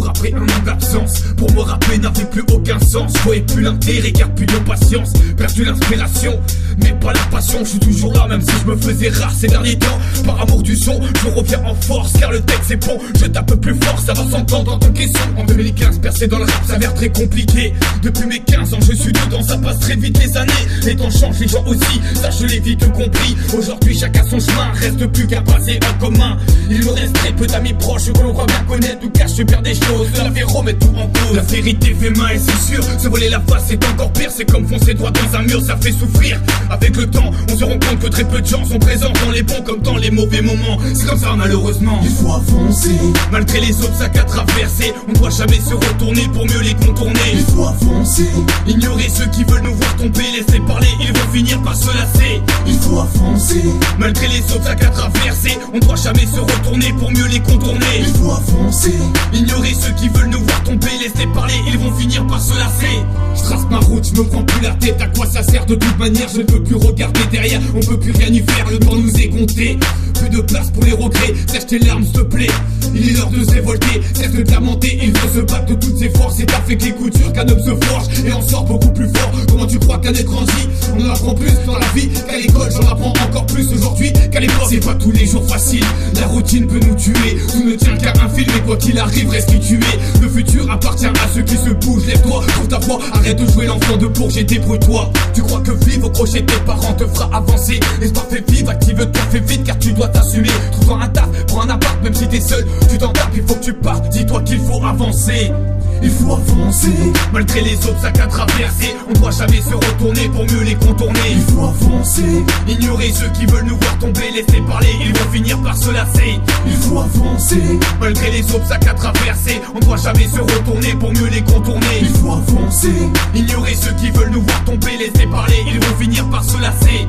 Après un an d'absence, pour me rappeler n'avait plus aucun sens. Je voyais plus l'intérêt, garde plus de patience. Perdu l'inspiration, mais pas la passion. Je suis toujours là même si je me faisais rare ces derniers temps. Par amour du son, je reviens en force. Car le texte c'est bon, je tape plus fort. Ça va s'entendre en tant question. En 2015, percer dans le rap s'avère très compliqué. Depuis mes 15 ans, je suis dedans, ça passe très vite les années. Les temps changent, les gens aussi, ça je l'ai vite compris. Aujourd'hui chacun son chemin, reste plus qu'à passer en commun. Il me reste très peu d'amis proches que l'on croit bien connaître. Tout cas je perds des choses, la vie remet tout en cause. La vérité fait mal et c'est sûr, se voler la face c'est encore pire. C'est comme foncer droit dans un mur, ça fait souffrir. Avec le temps, on se rend compte que très peu de gens sont présents dans les bons comme dans les mauvais moments. C'est comme ça malheureusement. Il faut avancer, malgré les obstacles à traverser. On doit jamais se retourner pour mieux les contourner. Il faut avancer, ignorer ceux qui veulent nous voir tomber. Laisser parler, ils vont finir par se lasser. Il faut avancer, malgré les obstacles à traverser. On doit jamais se retourner pour mieux les contourner. Il faut avancer, ignorer ceux qui veulent nous voir tomber. Laisser parler, ils vont finir par se lasser. Je trace ma route, je me prends plus la tête. À quoi ça sert de toute manière, je ne peux plus regarder derrière. On peut plus rien y faire, le temps nous est compté. Plus de place pour les regrets, sèche tes larmes s'il te plaît. Il est l'heure de se révolter, cesse de te lamenter. Il veut se battre de toutes ses forces. C'est avec les coutures qu'un homme se forge et en sort beaucoup plus fort. Comment tu crois qu'un étranger, on en apprend plus dans la vie qu'à l'école, j'en apprends encore plus aujourd'hui qu'à l'époque. C'est pas tous les jours facile, la routine peut nous tuer. Tout ne tient qu'à un fil, mais quoi qu'il arrive, reste qui tu es. Le futur appartient à ceux qui se bougent. Lève-toi, trouve ta voix, arrête de jouer l'enfant de Bourges et débrouille-toi. Tu crois que vivre au crochet de tes parents te fera avancer? L'espoir fait vivre, active-toi, fais vite car tu dois t'assumer. Trouve-toi un taf, prends un appart, même si t'es seul, tu t'en tapes, il faut que tu partes. Dis-toi qu'il faut avancer. Il faut avancer, malgré les obstacles à traverser. On doit jamais se retourner pour mieux les contourner. Il faut avancer, ignorer ceux qui veulent nous voir tomber. Laisser parler, ils vont finir par se lasser. Il faut avancer, malgré les obstacles à traverser. On doit jamais se retourner pour mieux les contourner. Il faut avancer, ignorer ceux qui veulent nous voir tomber. Laisser parler, ils vont finir par se lasser.